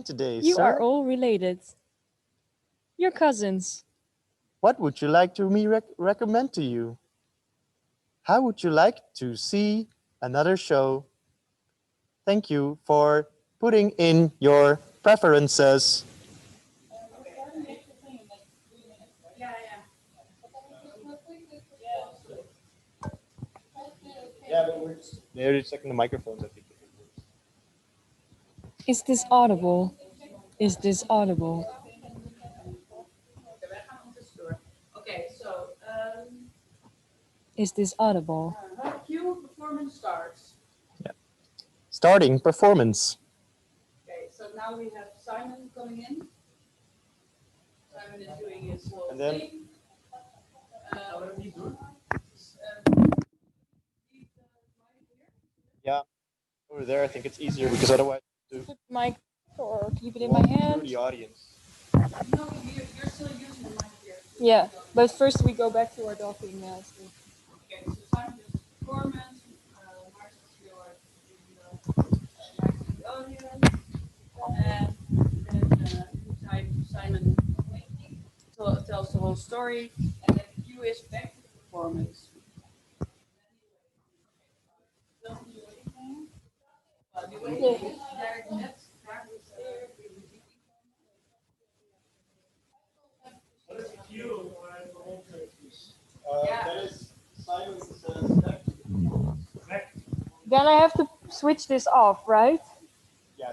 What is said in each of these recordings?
today, You are sir? all related. You're cousins. What would you like to me recommend to you? How would you like to see another show? Thank you for putting in your preferences. Yeah, but they're checking the microphones, I think. Is this audible? Is this audible? Okay, so Is this audible? cue performance starts. Yeah. Starting performance. Okay, so now we have Simon coming in. Simon is doing his little And then thing. yeah, over there I think it's easier because otherwise to Put the mic or keep it in my walk hand. through the audience. No, you're still using the mic here. Yeah, but first we go back to our docking still. Okay, so Simon does performance. Mars is here like in the audience. And then Simon tells the whole story. And then the cue is back to the performance. That is Simon's Then I have to switch this off, right? yeah,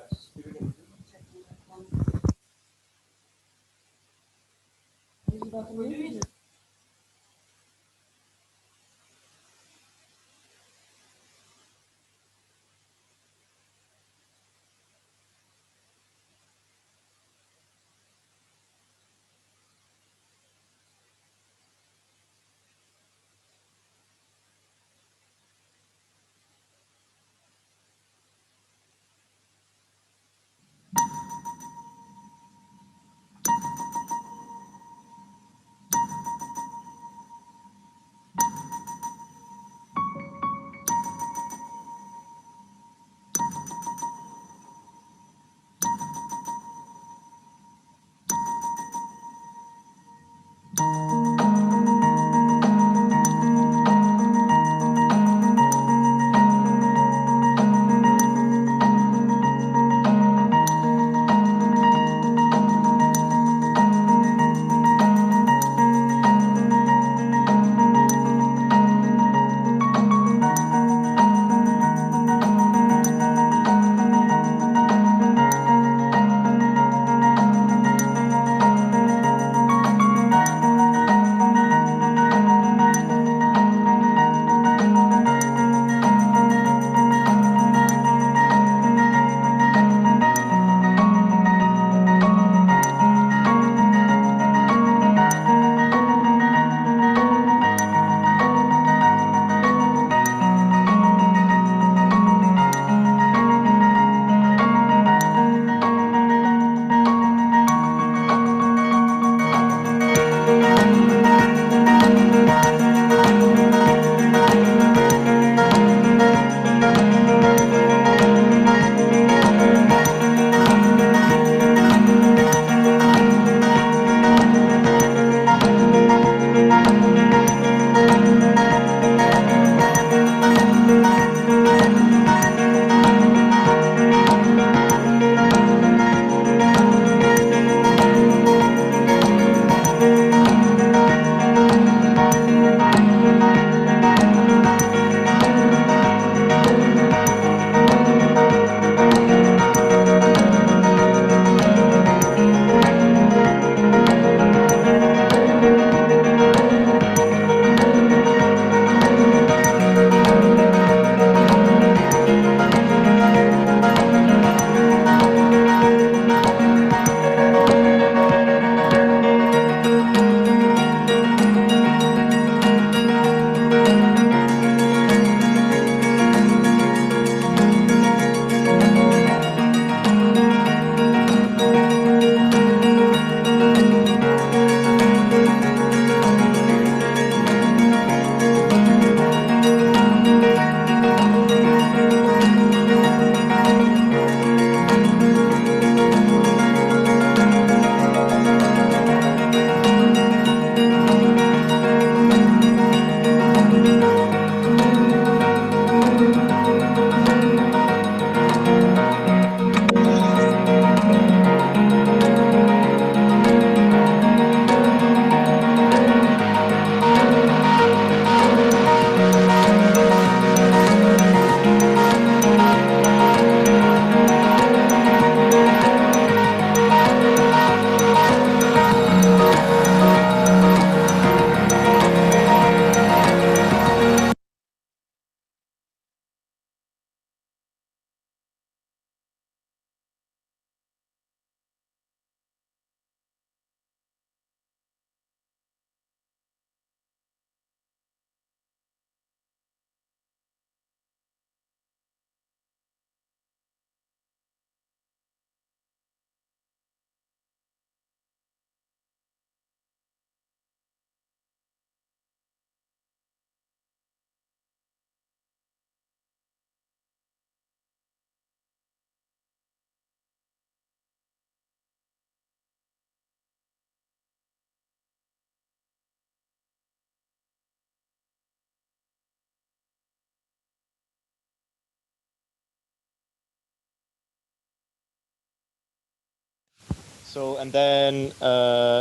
So, and then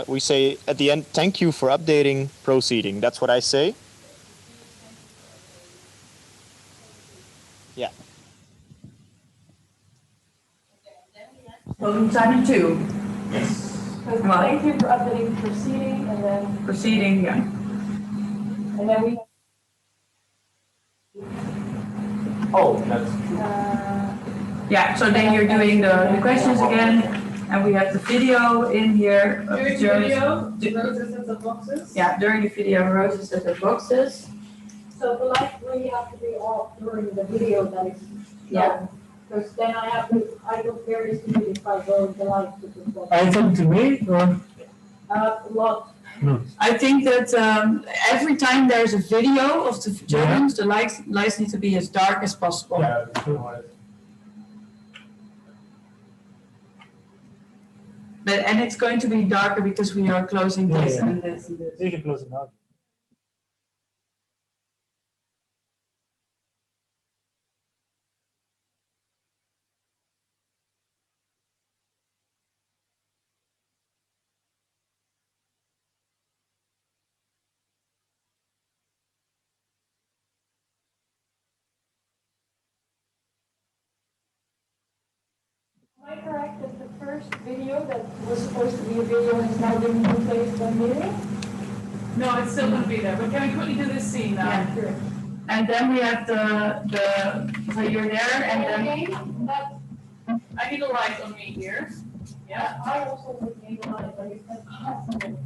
we say at the end, thank you for updating, proceeding. That's what I say. Yeah. Closing time 2. Yes. Thank you for updating proceeding and then. Proceeding, yeah. And then we. Oh, that's true. Yeah, so then you're doing the questions again, and we have the video in here. During the video, Roses set up boxes. Yeah, during the video, Roses set up boxes. So the light really have to be off during the video that is. Yeah. Because then I look very stupid if I go the light to the box. Are you talking to me or? A lot. No. I think that every time there's a video of the children, the lights need to be as dark as possible. Yeah, sure. And it's going to be darker because we are closing this Yeah. and this and this. You can close it now. Am I correct that the first video that was supposed to be a video has now been replaced by video? No, it's still gonna be there, but can we quickly do this scene now? Yeah. Sure. And then we have so you're there and then. Again, that, I need a light on me here. Yeah. I also would need a light, but it's not possible.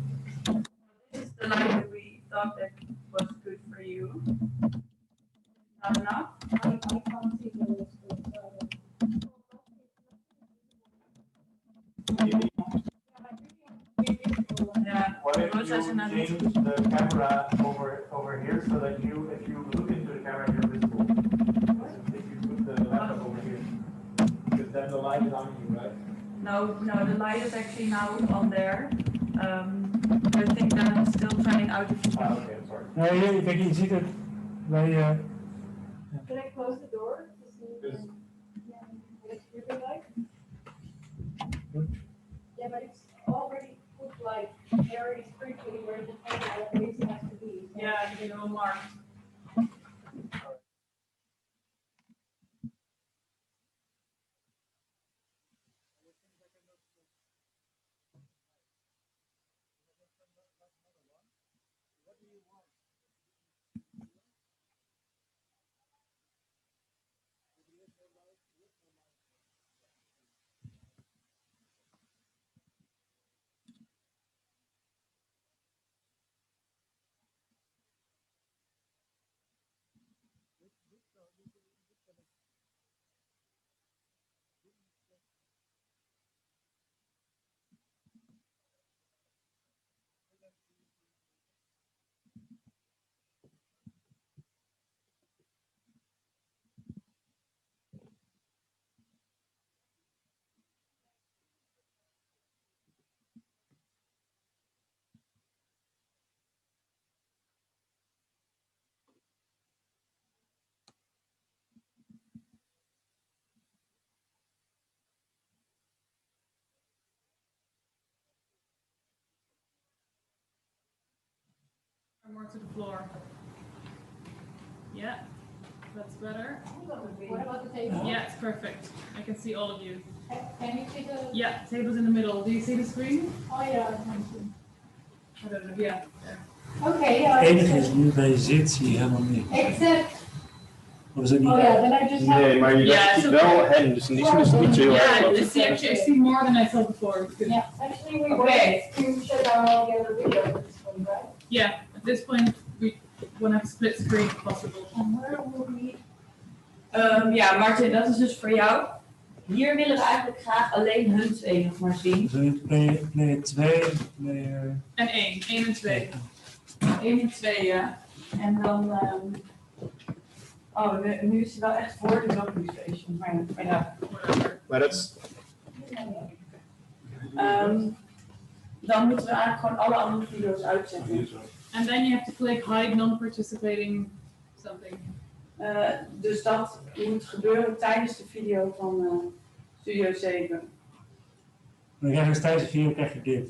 This is the light that we thought that was good for you. Not enough? I can't see the list. Yeah. What if Rosa has you another- change the camera over here so that if you look into the camera, you're visible? If you put the laptop over here, because then the light is on you, right? No, the light is actually now on there. I think that I'm still trying out the. Ah, okay, I'm sorry. Nee, kijk, je ziet het bij. Can I close the door to see? Yes. It's really light? Yeah, but it's already put like very strictly where the camera base has to be. So- Yeah, you know, mark. More to the floor. Yeah, that's better. What about the table? Yeah, it's perfect. I can see all of you. Can you see the? Yeah, table's in the middle. Do you see the screen? Oh yeah, I can see. I don't know. Yeah. There. Okay, Het enige yeah. is, nu bij je zit, zie je helemaal niks. Except, Of is dat niet? oh yeah, then I just have. Nee, maar je Ja, ziet zo- wel hen, dus die is niet heel erg Yeah, groot. I see, actually, I see more than I saw before. It's good. Yeah, actually we Okay. wait to shut down all the other videos at this point, right? Yeah, at this point, we want to have split screen if possible. And where will we? Ja, Martin, dat is dus voor jou. Hier willen we eigenlijk graag alleen hun twee nog maar zien. Zo je player 2, player. En 1 en 2. 1 en 2, ja. En dan. Nu is hij wel echt voor de documentatie. Maar ja. Whatever. Maar dat is... Dan moeten we eigenlijk gewoon alle andere video's uitzetten. And then you have to click hide non-participating something. Dus dat moet gebeuren tijdens de video van Studio 7. Dan krijg je als tijdens 4 krijg je dit.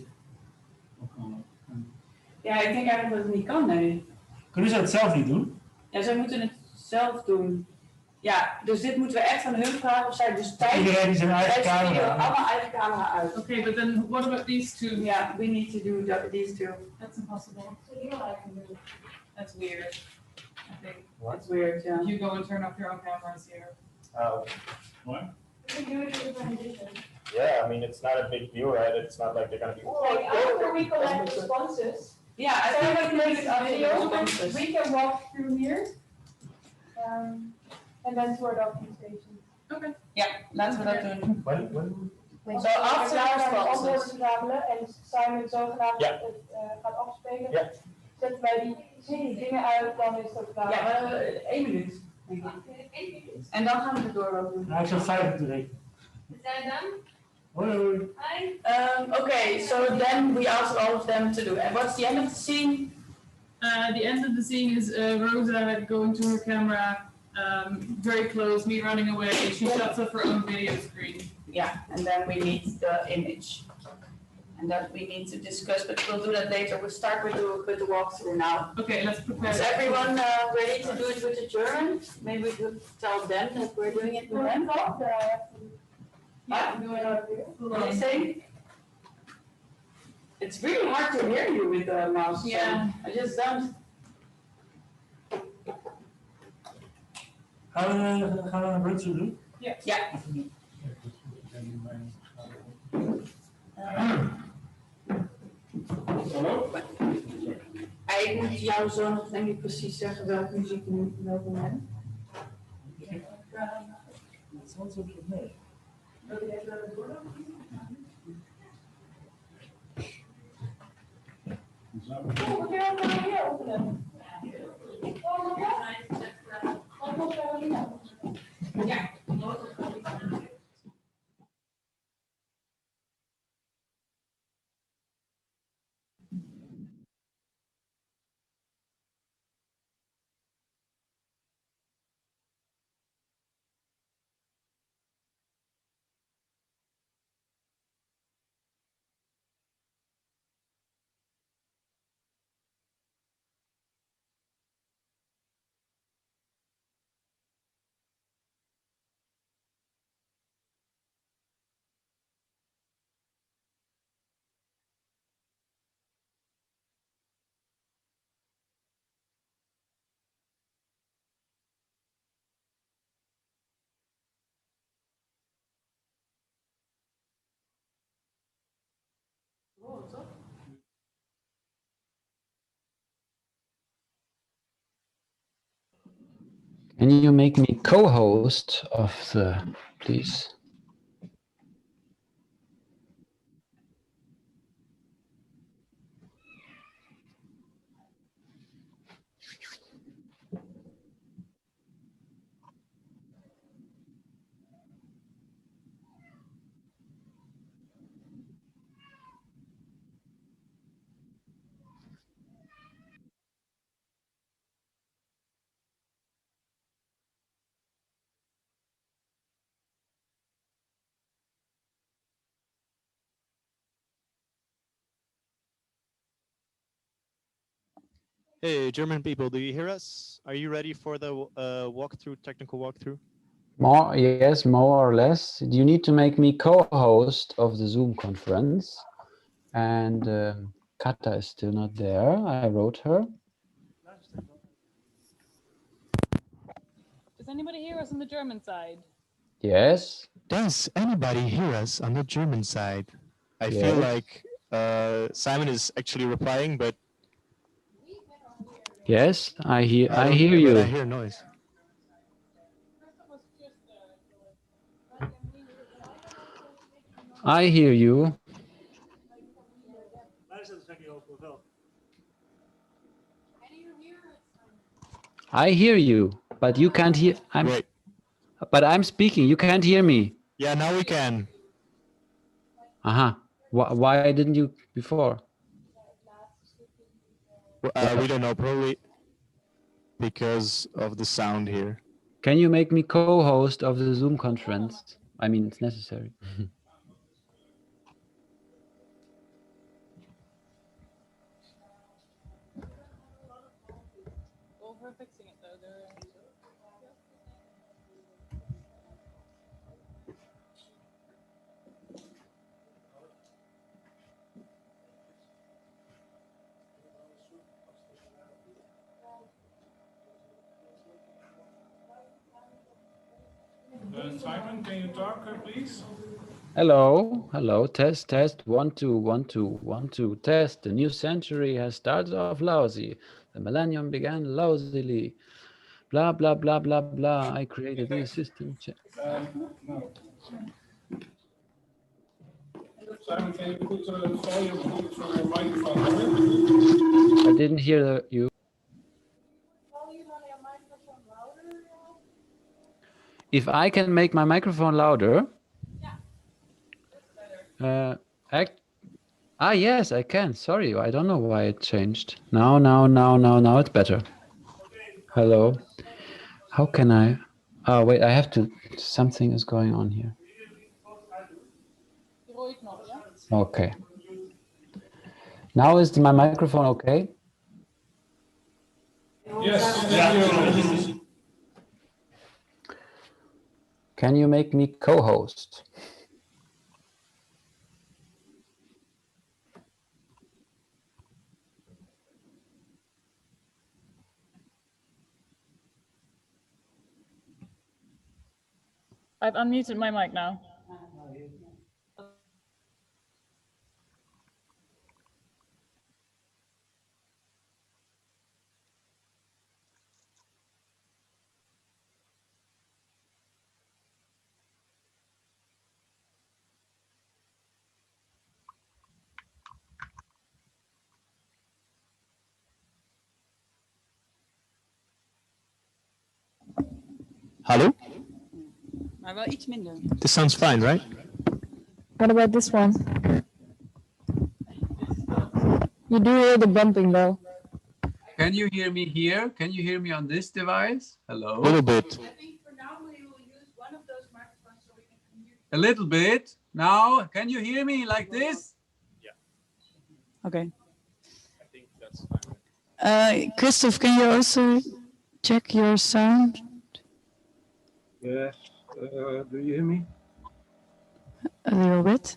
Ja, ik denk eigenlijk dat het niet kan, nee. Kunnen ze dat zelf niet doen? Ja, zij moeten het zelf doen. Ja, dus dit moeten we echt aan hun vragen of zij dus tijd... Iedereen die zijn eigen tijdens de video camera. allemaal eigen camera uit. Okay, but then what about these two? Yeah, we need to do these two. That's impossible. That's weird. I think. It's weird, yeah. You go and turn off your own cameras here. Oh, What? We can do it with rendition. yeah, I mean, it's not a big deal, right? It's not like they're gonna be. Like after we collect responses, Yeah, I so think we we can make do this it after the video, responses. we can walk through here. And then to our docking station. Okay. Ja, laten we dat doen. When? Zo, after Als we our antwoorden responses. verzamelen en Simon zogenaamd Ja. het gaat afspelen, Ja. zetten wij die dingen uit, dan is dat klaar. Ja, maar 1 minuut. denk ik. En dan gaan we er door wat doen. Nou, ik zou 5 moeten rekenen. Hoi hoi. Okay, so then we asked all of them to do. And what's the end of the scene? The end of the scene is Rosa going to her camera, very close, me running away. She shuts off her own video screen. Yeah, and then we need the image. And that we need to discuss, but we'll do that later. We'll start with the walkthrough now. Okay, let's prepare. Is everyone ready to do it with the German? Maybe we could tell them that we're doing it with them. Yeah, I'm going up. Anything? It's really hard to hear you with the mouse. Yeah. I just don't. Gaan we een Brutsu doen? Ja. Hij moet jou zo nog denk ik precies zeggen welke muziek nu welke moment. Dat is ons op het nee. We kunnen het weer openen. Oh, ja? Dan komt Carolina. Ja. Can you make me co-host of the, please? Hey, German people, do you hear us? Are you ready for the walkthrough, technical walkthrough? More, yes, more or less. You need to make me co-host of the Zoom conference. And Kata is still not there. I wrote her. Does anybody hear us on the German side? Yes. Does anybody hear us on the German side? I feel Yes. like Simon is actually replying, but Yes, I hear don't you. but I hear noise. I hear you. I hear you, but you can't hear. Wait. But I'm speaking. You can't hear me. Yeah, now we can. Aha. Why didn't you before? We don't know, probably because of the sound here. Can you make me co-host of the Zoom conference? I mean, it's necessary. Simon, can you talk, please? Hello, hello, test, test, 1, 2, 1, 2, 1, 2, test. The new century has started off lousy. The millennium began lousily. Blah, blah, blah, blah, blah. I created a new system. No. Simon, can you put the volume through your microphone? I didn't hear you. If I can make my microphone louder? Yes, I can. Sorry, I don't know why it changed. Now it's better. Hello. How can I? Oh, wait, I have to. Something is going on here. Okay. Now is my microphone okay? Yes. Can you make me co-host? I've unmuted my mic now. Hallo? Maar wel iets minder. This sounds fine, right? What about this one? You do hear the bumping though. Can you hear me here? Can you hear me on this device? A Hello? little bit. I think for now we will use one of those microphones so we can communicate. A little bit. Now, can you hear me like this? Okay. I think that's fine. Christoph, can you also check your sound? Yes. Do you hear me? A little bit.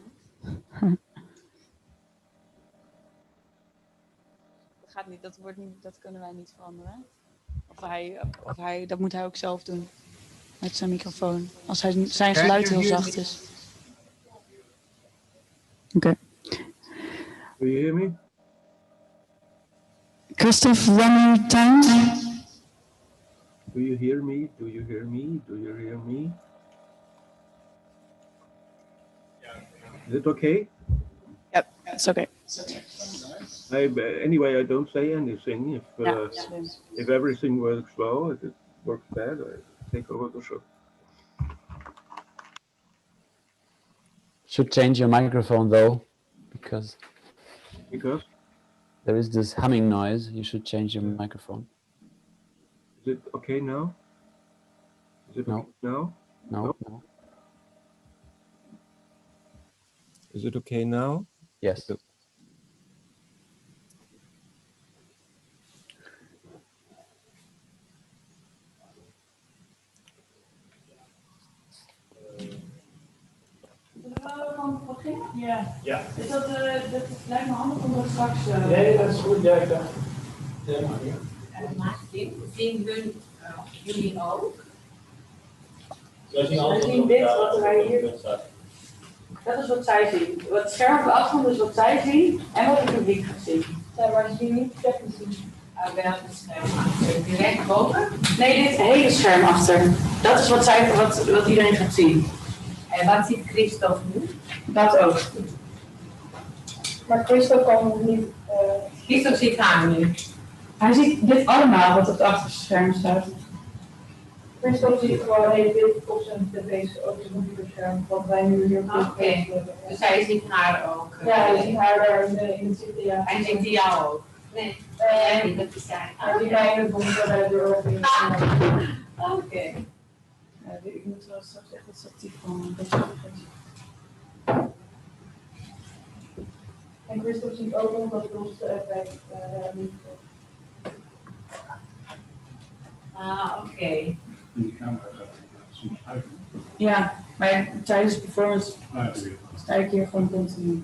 Dat gaat niet, dat kunnen wij niet veranderen. Dat moet hij ook zelf doen. Met zijn microfoon. Als zijn geluid heel zacht is. Oké. Do you hear me? Christoph, one more time. Do you hear me? Do you hear me? Do you hear me? Is it okay? Yep, it's okay. Anyway, I don't say anything. Ja, If everything works well, if it works bad, I take over the show. Should change your microphone though, because there is this humming noise. You should change your microphone. Is it okay now? Is it No. okay now? No. Is it okay now? Yes. Ja. Is dat lijkt me handig om dat straks... Nee, dat is goed. Ja, ik dacht. Maar zien jullie ook? We zien dit wat wij hier... Dat is wat zij zien. Het scherm op de achtergrond is wat zij zien en wat het publiek gaat zien. Ja, maar dat zie je niet technisch zien. Welk scherm? Direct boven? Nee, dit hele scherm achter. Dat is wat iedereen gaat zien. En wat ziet Christophe nu? Dat ook. Maar Christophe kan nog niet... Christophe ziet haar nu. Hij ziet dit allemaal wat op het achterscherm staat. Christophe ziet gewoon heel veel op zijn tv's, ook zijn computerscherm, wat wij nu hier op Oké. Dus hij ziet haar ook. Ja, hij ziet haar daar in het zitten, ja. Hij ziet jou ook. Nee. Nee, dat is hij. Hij ziet mij in het donker bij de deur open. Oké. Ja, ik moet wel straks echt wat statief van dat soort En Christophe ziet ook nog dat los bij Oké. Ja, maar tijdens de performance sta ik hier gewoon continu.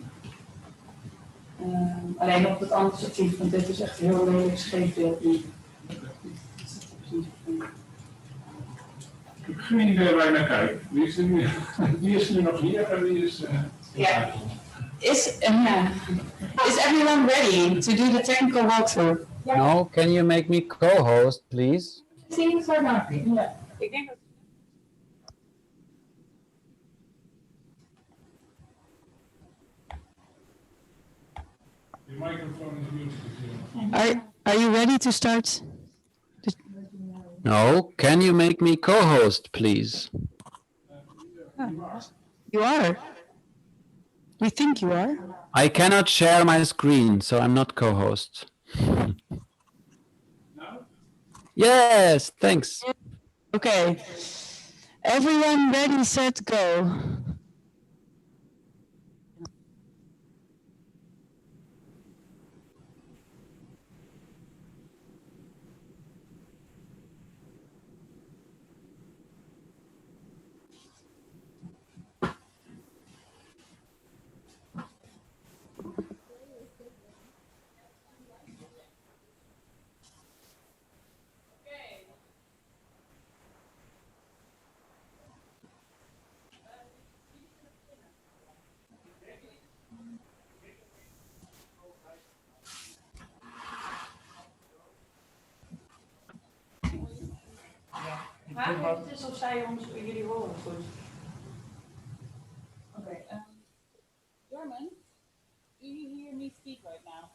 Alleen op het andere statief, want dit is echt heel lelijk scheef beeld nu. Ik heb geen idee waar je naar kijkt. Wie is nu nog hier en wie is... Yeah. Is everyone ready to do the technical walkthrough? No, can you make me co-host, please? Teams or nothing? Yeah. Ik denk dat. Je microfoon is muted. Are you ready to start? No, can you make me co-host, please? You are. We think you are. I cannot share my screen, so I'm not co-host. Yes, thanks. Okay. Everyone ready, set, go. Het is of zij jullie horen goed. Okay. German, do you hear me speak right now?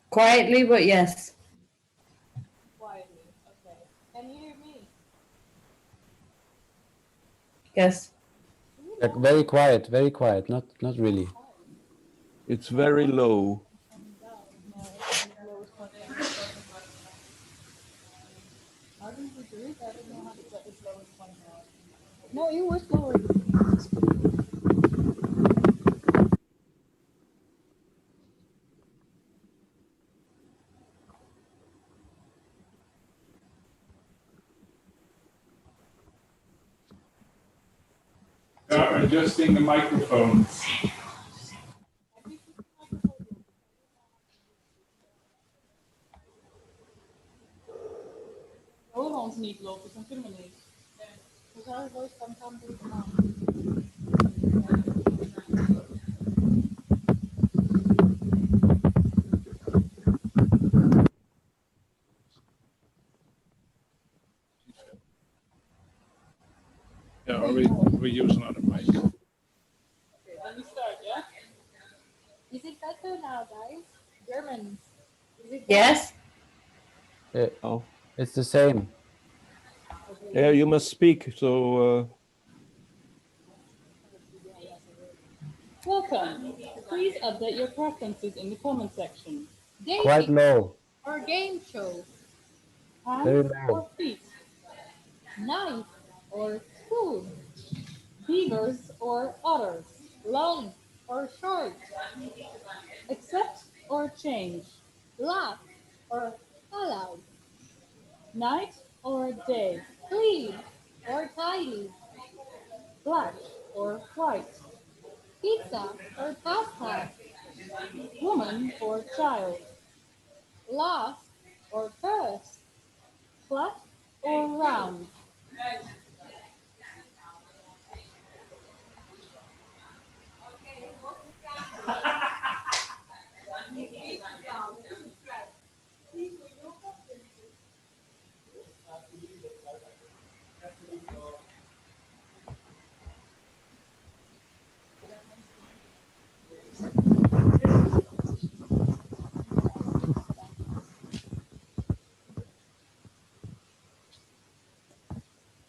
Quietly, but yes. Quietly. Okay. Can you hear me? Yes. Like, very quiet, not really. It's very low. How did we do it? I don't know how to set this lowest point now. No, you were slower. Adjusting the microphone. Horen ons niet lopen, dan kunnen we niet. We zouden nooit van kan doen. Yeah, or we use another mic. Okay, let me start, yeah? Is it better now, guys? German. Is it Yes. Oh, It's the same. yeah, you must speak. So Welcome. Please update your preferences in the comment section. Quite low. Or game show. Very Hands low. or feet. Knife or spoon. Beavers or otters. Long or short. Accept or change. Laugh or aloud. Night or day. Clean or tidy. Black or white. Pizza or pasta. Woman or child. Laugh or curse. Flat or round.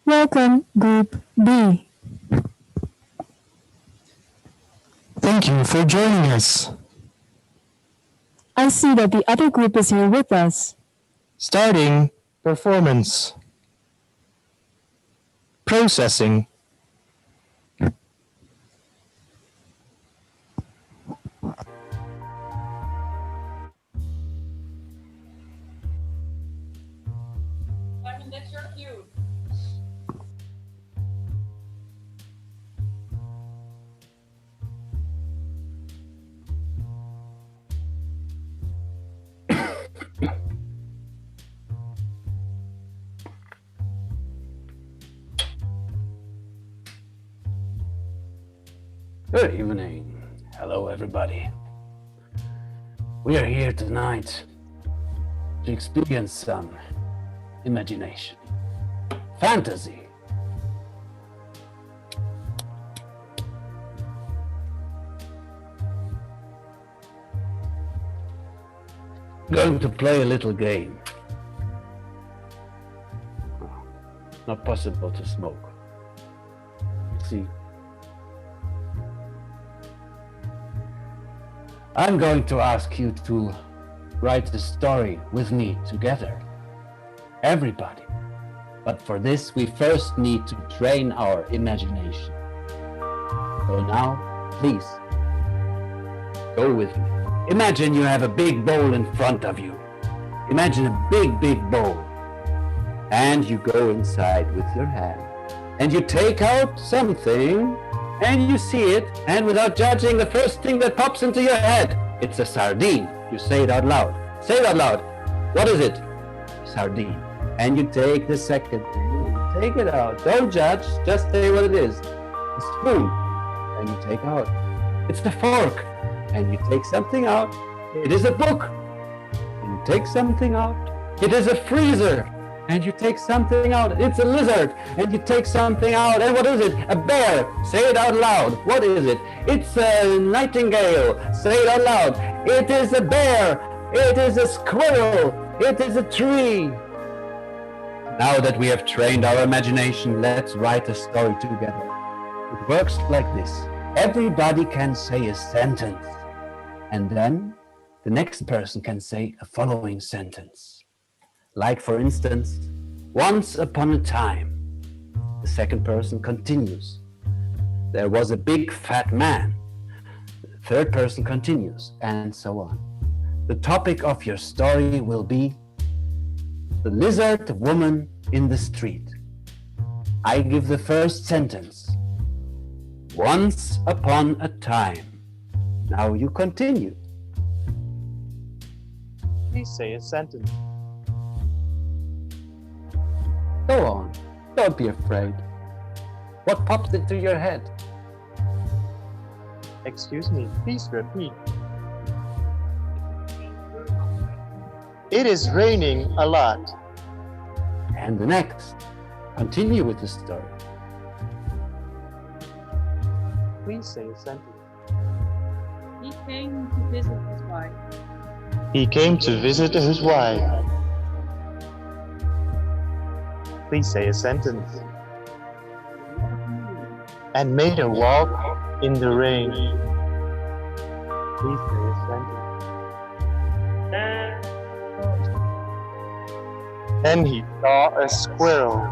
Welcome, Group B. Thank you for joining us. I see that the other group is here with us. Starting performance. Processing. Simon, that's your cue. Good evening. Hello, everybody. We are here tonight to experience some imagination, fantasy. Going to play a little game. Not possible to smoke. You see, I'm going to ask you to write the story with me together. Everybody. But for this, we first need to train our imagination. So now, please, go with me. Imagine you have a big bowl in front of you. Imagine a big, big bowl. And you go inside with your hand. And you take out something, and you see it, and without judging, the first thing that pops into your head, it's a sardine. You say it out loud. Say it out loud. What is it? Sardine. And you take the second thing, take it out. Don't judge, just say what it is. A spoon. And you take out. It's the fork. And you take something out. It is a book. And you take something out. It is a freezer. And you take something out. It's a lizard. And you take something out. And what is it? A bear. Say it out loud. What is it? It's a nightingale. Say it out loud. It is a bear. It is a squirrel. It is a tree. Now that we have trained our imagination, let's write a story together. It works like this. Everybody can say a sentence. And then the next person can say a following sentence. Like, for instance, once upon a time. The second person continues. There was a big fat man. The third person continues, and so on. The topic of your story will be the lizard woman in the street. I give the first sentence. Once upon a time. Now you continue. Please say a sentence. Go on. Don't be afraid. What pops into your head? Excuse me, please repeat. It is raining a lot. And the next. Continue with the story. Please say a sentence. He came to visit his wife. He came to visit his wife. Please say a sentence. And made a walk in the rain. Please say a sentence. Then he saw a squirrel.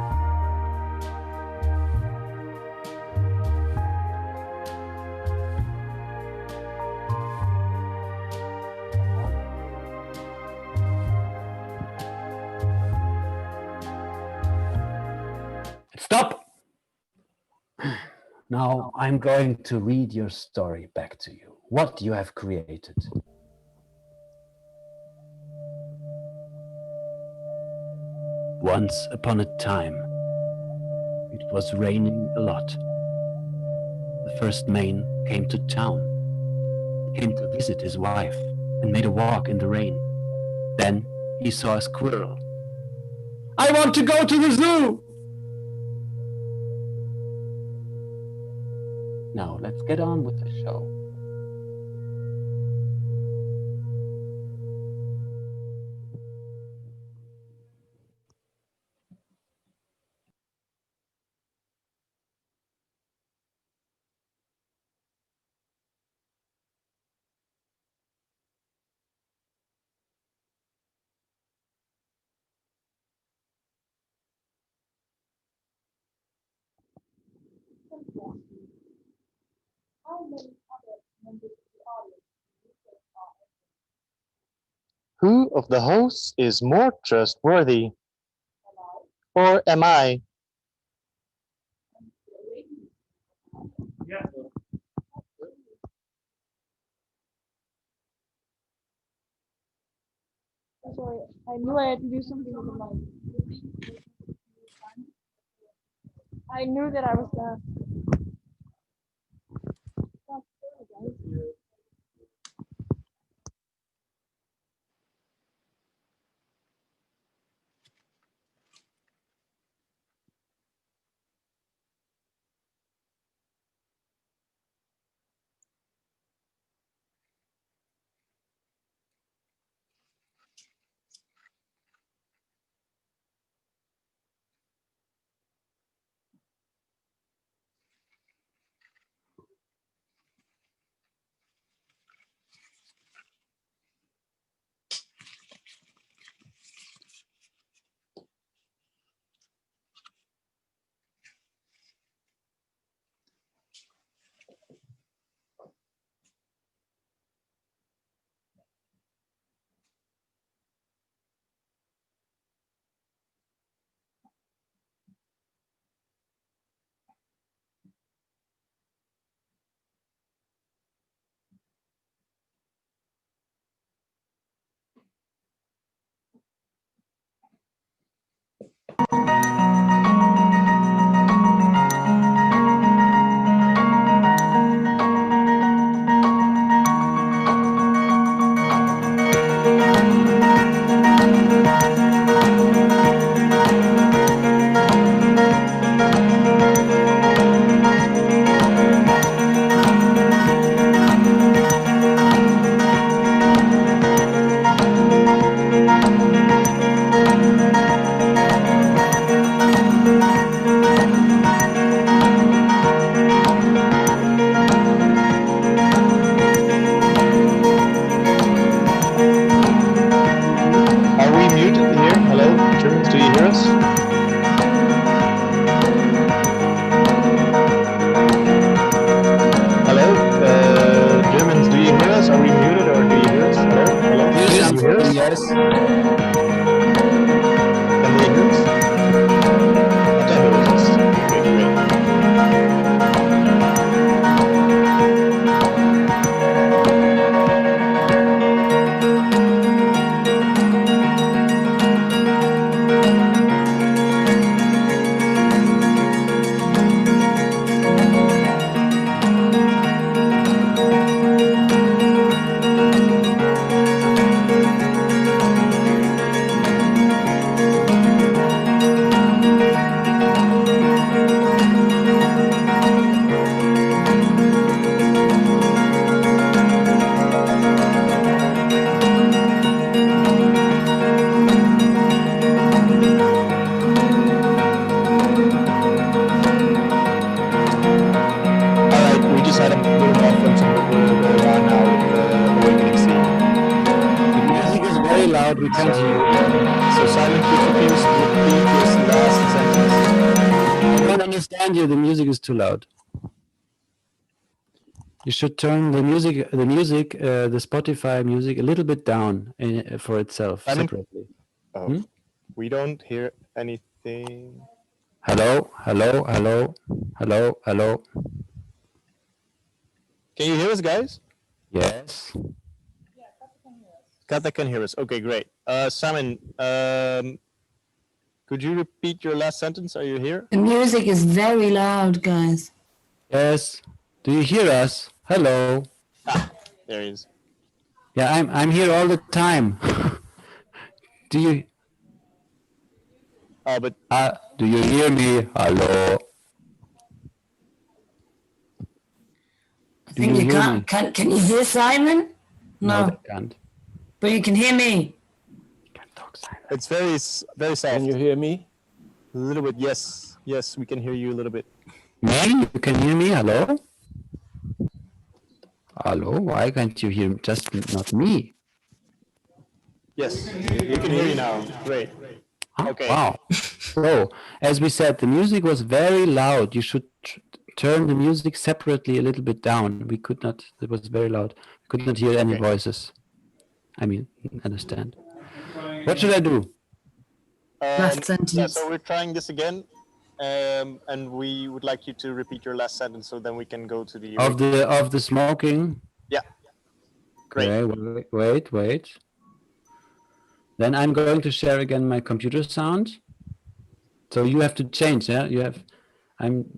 Stop! Now I'm going to read your story back to you. What you have created. Once upon a time, it was raining a lot. The first man came to town. He came to visit his wife and made a walk in the rain. Then he saw a squirrel. I want to go to the zoo! Now, let's get on with the show. Who of the hosts is more trustworthy? Or am I? Sorry, I knew I had to do something with the mic. I knew that I was yes. Can they hear us? Atta hears us. Okay, great. Alright, we just had a little malfunction, but we're on now with the awakening scene. The music is very loud. We can't hear you. So Simon, could you please repeat this last sentence? I don't understand you. The music is too loud. You should turn the Spotify music a little bit down for itself Simon? separately. Oh, we don't hear anything. Hello, hello, hello, hello, hello. Can you hear us, guys? Yes. Kata can hear us. Okay, great. Simon, could you repeat your last sentence? Are you here? The music is very loud, guys. Yes. Do you hear us? Hello. There he is. Yeah, I'm here all the time. Do you? But Do you hear me? Hello. I think you can't. Can you hear Simon? No, they can't. But you can hear me. Can't talk silent. it's very soft. Can you hear me? A little bit, yes. Yes, we can hear you a little bit. Me? You can hear me? Hello? Hello? Why can't you hear just not me? Yes, we can hear you now. Great. Okay. Wow. So, as we said, the music was very loud. You should turn the music separately a little bit down. We could not, it was very loud. We could not hear any voices. I mean, understand. What should I do? Last sentence. Yeah, so we're trying this again. And we would like you to repeat your last sentence so then we can go to the... Of the smoking? Yeah. Great. Okay, wait. Then I'm going to share again my computer sound. So you have to change, yeah?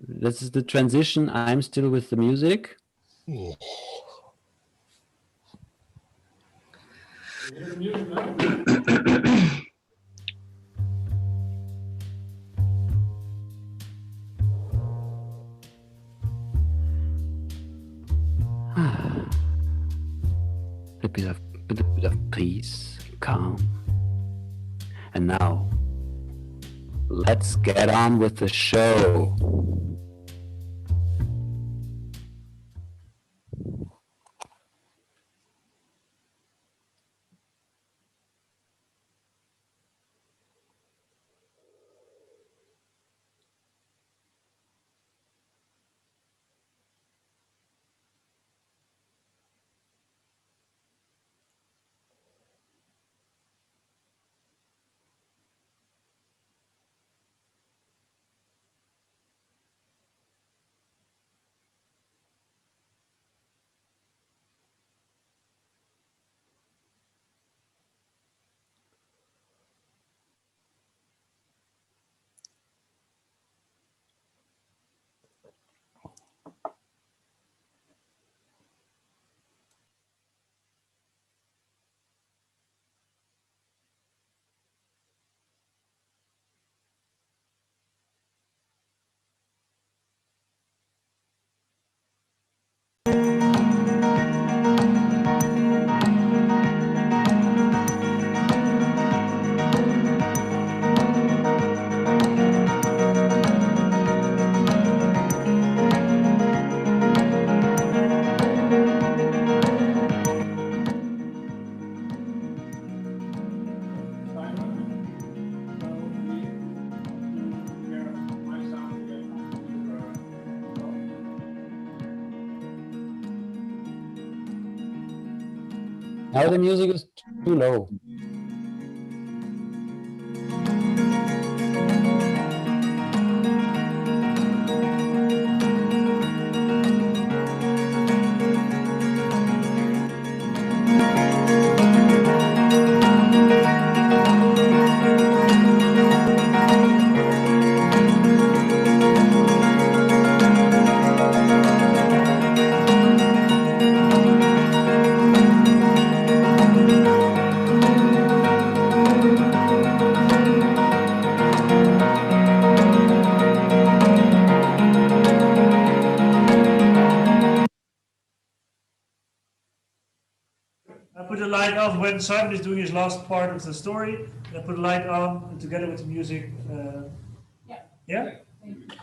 This is the transition. I'm still with the music. A bit of peace, calm. And now, let's get on with the show. Now the music is too low. I put the light on when Simon is doing his last part of the story. And I put the light on together with the music. Yeah. Yeah? Thank you.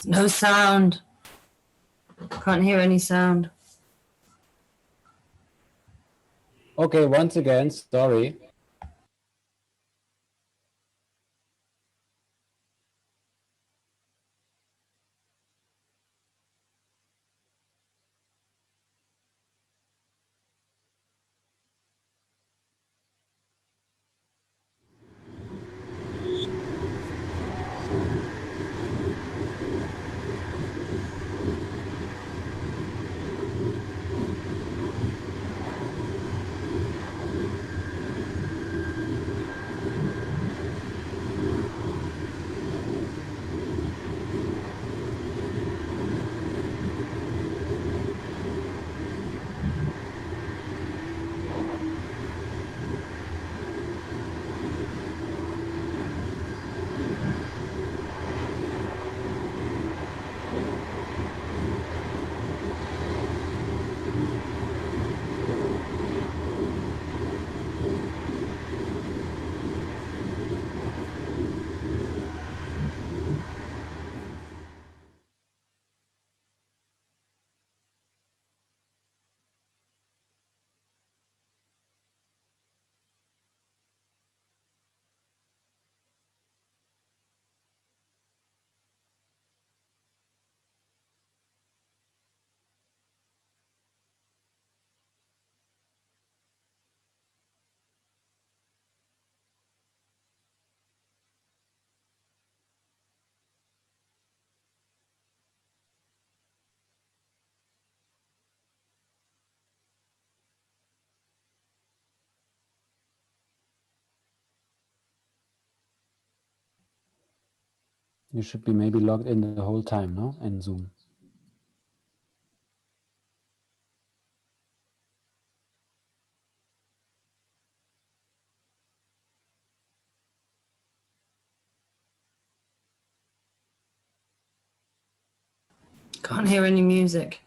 No sound. Can't hear any sound. Okay, once again, sorry. You should be maybe logged in the whole time, no? In Zoom. Can't hear any music.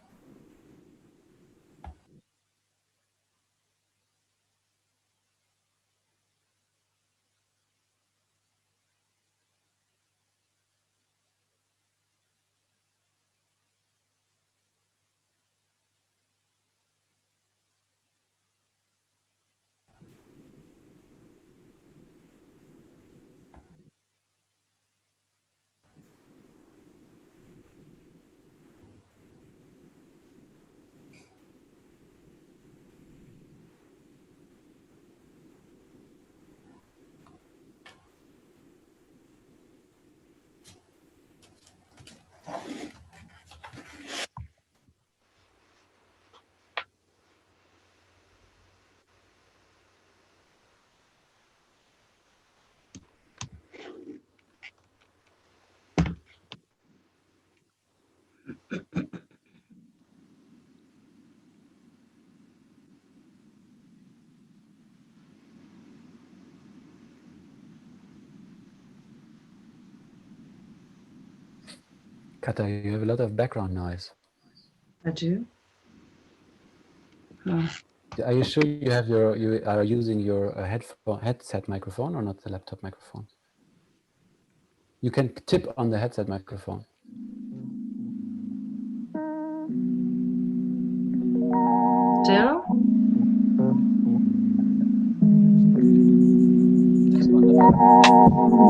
Kata, you have a lot of background noise. I do. Oh. Are you sure you have you are using your headset microphone or not the laptop microphone? You can tip on the headset microphone. Still? Tip on the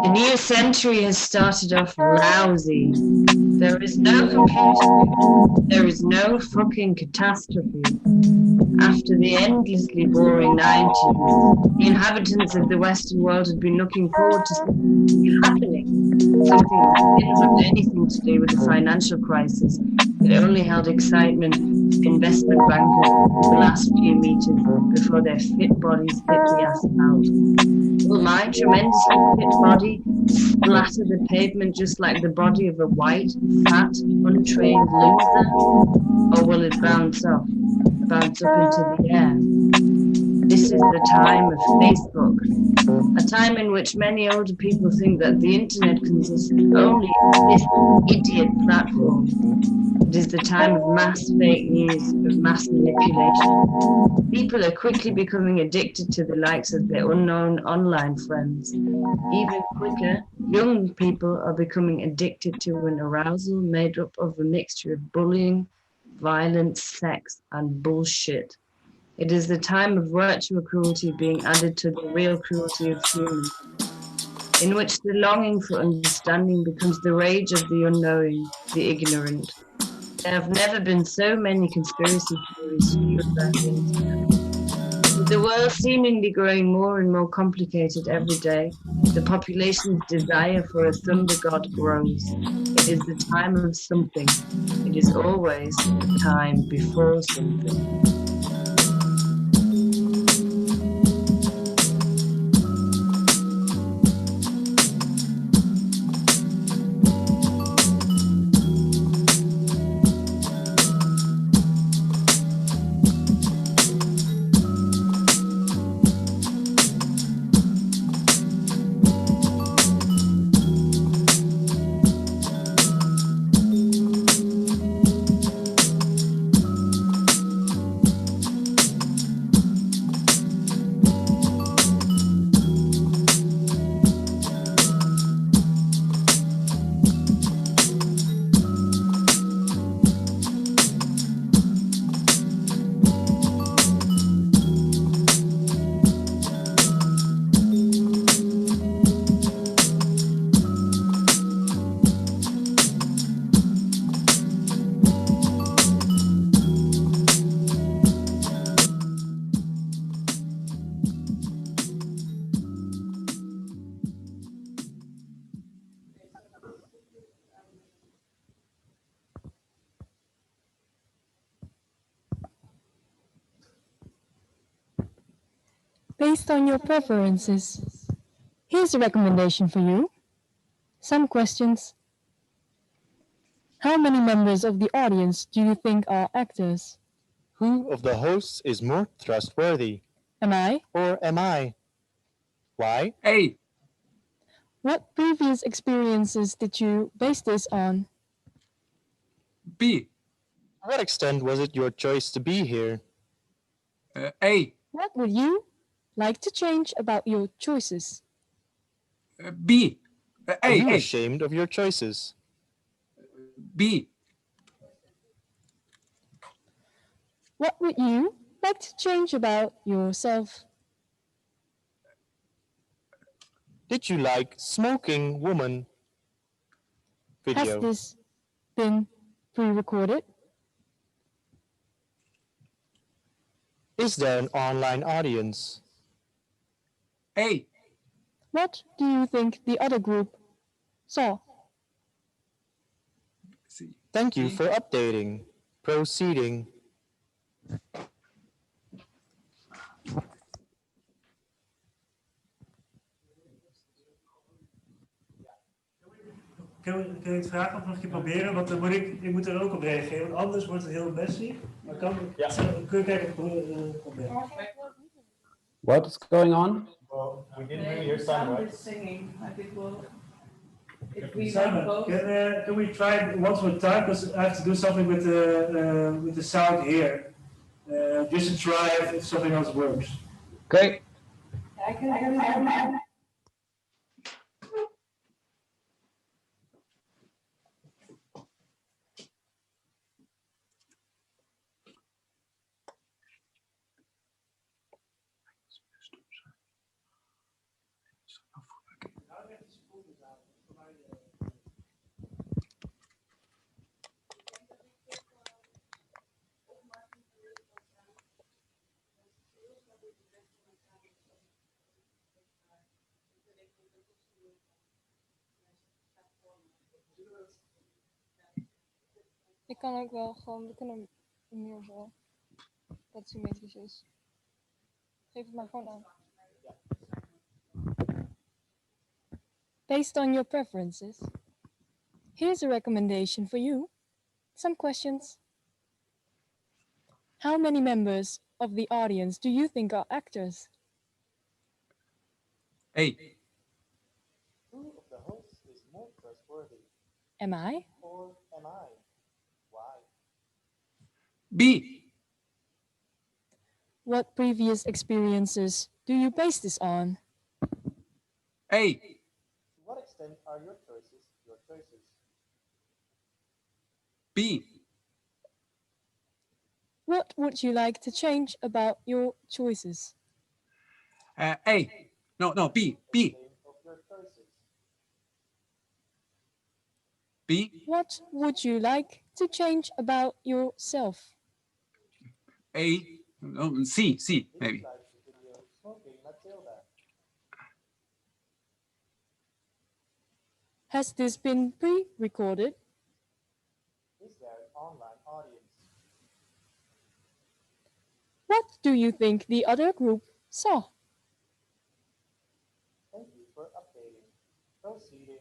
The new century has started off lousy. There is no computer. There is no fucking catastrophe. After the endlessly boring 90s, the inhabitants of the Western world had been looking forward to something happening. Something that didn't have anything to do with the financial crisis. It only held excitement for investment bankers the last few meters before their fit bodies hit the asphalt. Will my tremendously fit body splatter the pavement just like the body of a white, fat, untrained loser? Or will it bounce off? bounce up into the air. This is the time of Facebook, a time in which many older people think that the internet consists only of this idiot platform. It is the time of mass fake news, of mass manipulation. People are quickly becoming addicted to the likes of their unknown online friends. Even quicker, young people are becoming addicted to an arousal made up of a mixture of bullying, violence, sex, and bullshit. It is the time of virtual cruelty being added to the real cruelty of humans, in which the longing for understanding becomes the rage of the unknowing, the ignorant. There have never been so many conspiracy theories fueled by the internet. With the world seemingly growing more and more complicated every day, the population's desire for a thunder god grows. It is the time of something. It is always the time before something. Based on your preferences, here's a recommendation for you. Some questions. How many members of the audience do you think are actors? Who of the hosts is more trustworthy? Am I? Or am I? Why? A. What previous experiences did you base this on? B. To what extent was it your choice to be here? A. What would you like to change about your choices? B. Are you A. ashamed of your choices? B. What would you like to change about yourself? Did you like Smoking Woman Has video? this been pre-recorded? Is there an online audience? A. What do you think the other group saw? C. Thank you for updating. Proceeding. Kun je het vragen of nog een keer proberen? Want dan moet ik moet er ook op reageren, want anders wordt het heel messy. Maar kun je kijken of ik proberen? What is going on? Well, we didn't really hear Simon, right? Singing. I think Simon, can we try it once more time? Because I have to do something with the sound here. Just to try if something else works. Okay. I can Ik kan ook wel gewoon, we kunnen hem meer zo, dat het symmetrisch is. Geef het maar gewoon aan. Based on your preferences, here's a recommendation for you. Some questions. How many members of the audience do you think are actors? A. Who of the hosts is more trustworthy? Am I? Or am I? Why? B. What previous experiences do you base this on? A. To what extent are your choices your choices? B. What would you like to change about your choices? A. No, B. B. Of your choices. B. What would you like to change about yourself? A. No, C. C. Maybe. Like the video Smoking Matilda. Has this been pre-recorded? Is there an online audience? What do you think the other group saw? Thank you for updating. Proceeding.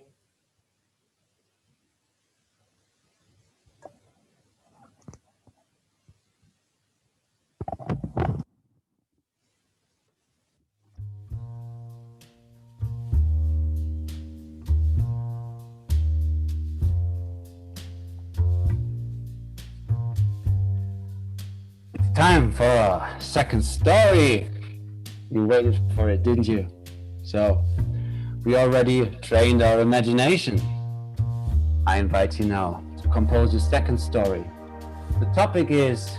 Time for a second story. You waited for it, didn't you? So, we already trained our imagination. I invite you now to compose your second story. The topic is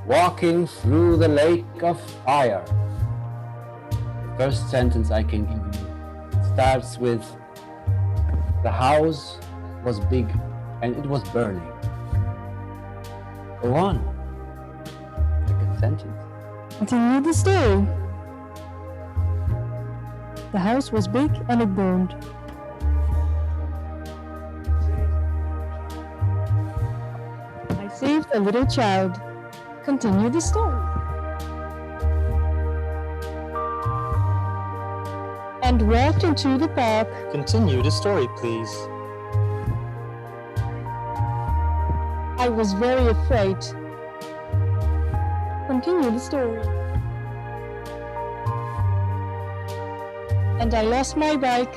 walking through the lake of fire. The first sentence I can give you starts with, the house was big and it was burning. Go on. Sentence. Continue the story. The house was big and it burned. I saved a little child. Continue the story. And walked into the park. Continue the story, please. I was very afraid. Continue the story. And I lost my bike.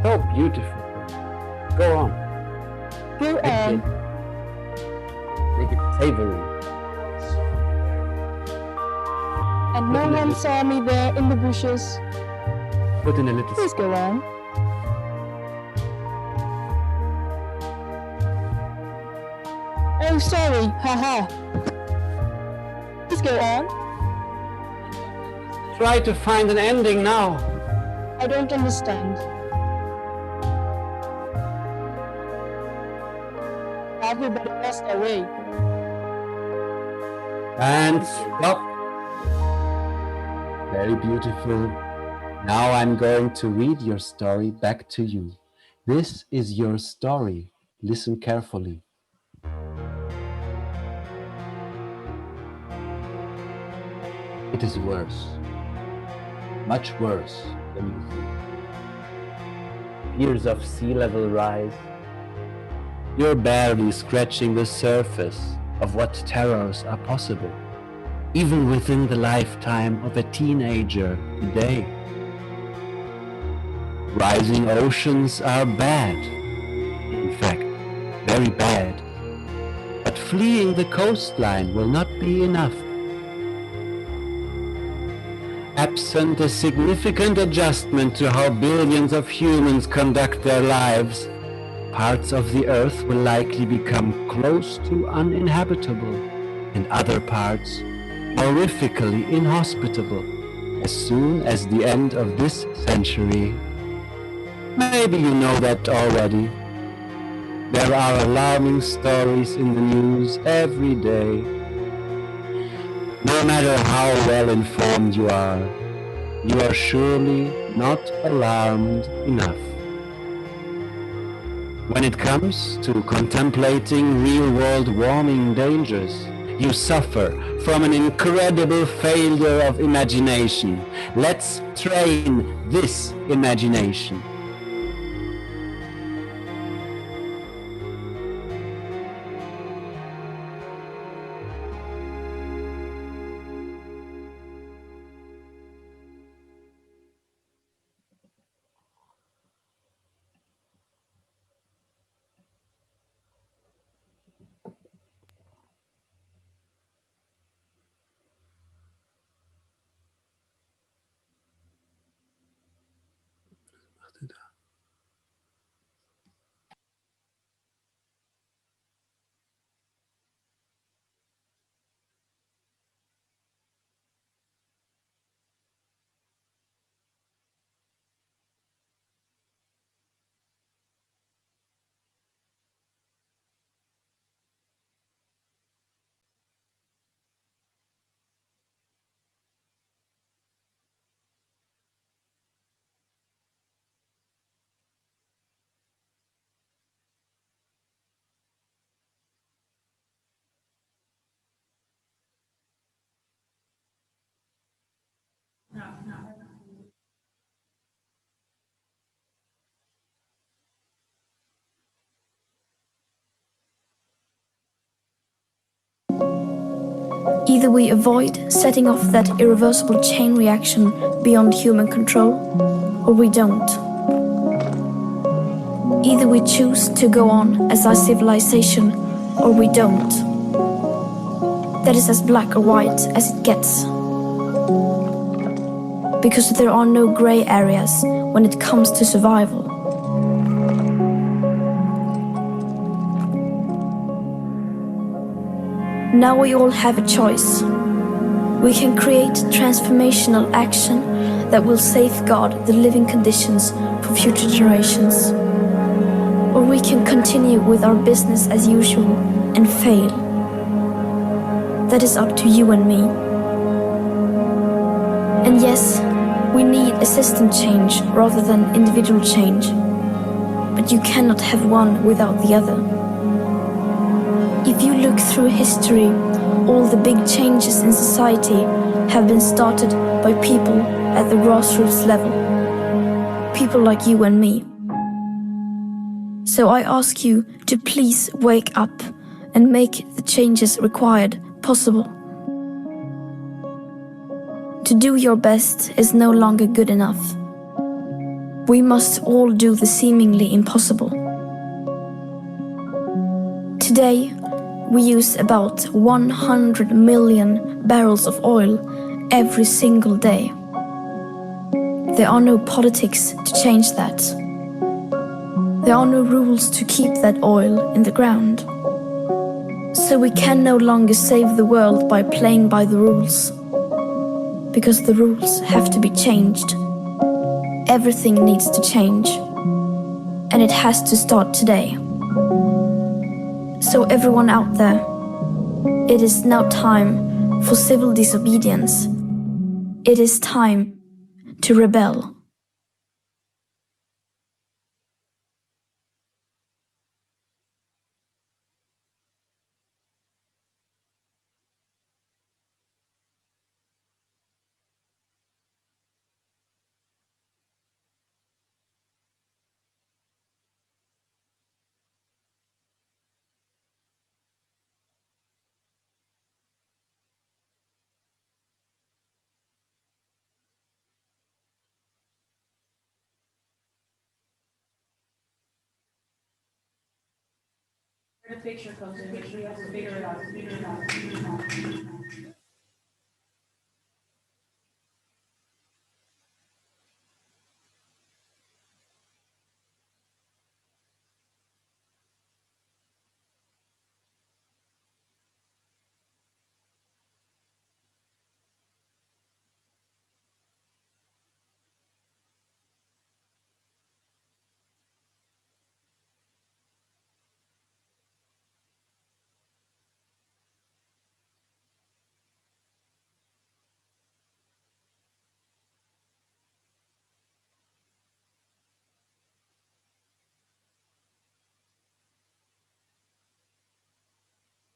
So beautiful. Go on. Go on. Make it savory. And no one saw me there in the bushes. Put in a little. Please go on. Oh, sorry. Haha. Please go on. Try to find an ending now. I don't understand. Everybody passed away. And stop. Very beautiful. Now I'm going to read your story back to you. This is your story. Listen carefully. It is worse. Much worse than you think. Years of sea level rise. You're barely scratching the surface of what terrors are possible, even within the lifetime of a teenager today. Rising oceans are bad, in fact, very bad. But fleeing the coastline will not be enough. Absent a significant adjustment to how billions of humans conduct their lives, parts of the Earth will likely become close to uninhabitable, and other parts horrifically inhospitable as soon as the end of this century. Maybe you know that already. There are alarming stories in the news every day. No matter how well informed you are surely not alarmed enough. When it comes to contemplating real-world warming dangers, you suffer from an incredible failure of imagination. Let's train this imagination. Either we avoid setting off that irreversible chain reaction beyond human control, or we don't. Either we choose to go on as our civilization, or we don't. That is as black or white as it gets. Because there are no gray areas when it comes to survival. Now we all have a choice. We can create transformational action that will safeguard the living conditions for future generations. Or we can continue with our business as usual and fail. That is up to you and me. And yes, we need a system change rather than individual change. But you cannot have one without the other. If you look through history, all the big changes in society have been started by people at the grassroots level. People like you and me. So I ask you to please wake up and make the changes required possible. To do your best is no longer good enough. We must all do the seemingly impossible. Today, we use about 100 million barrels of oil every single day. There are no politics to change that. There are no rules to keep that oil in the ground. So we can no longer save the world by playing by the rules. Because the rules have to be changed. Everything needs to change. And it has to start today. So everyone out there, it is now time for civil disobedience. It is time to rebel. The picture comes in, we have to figure it out.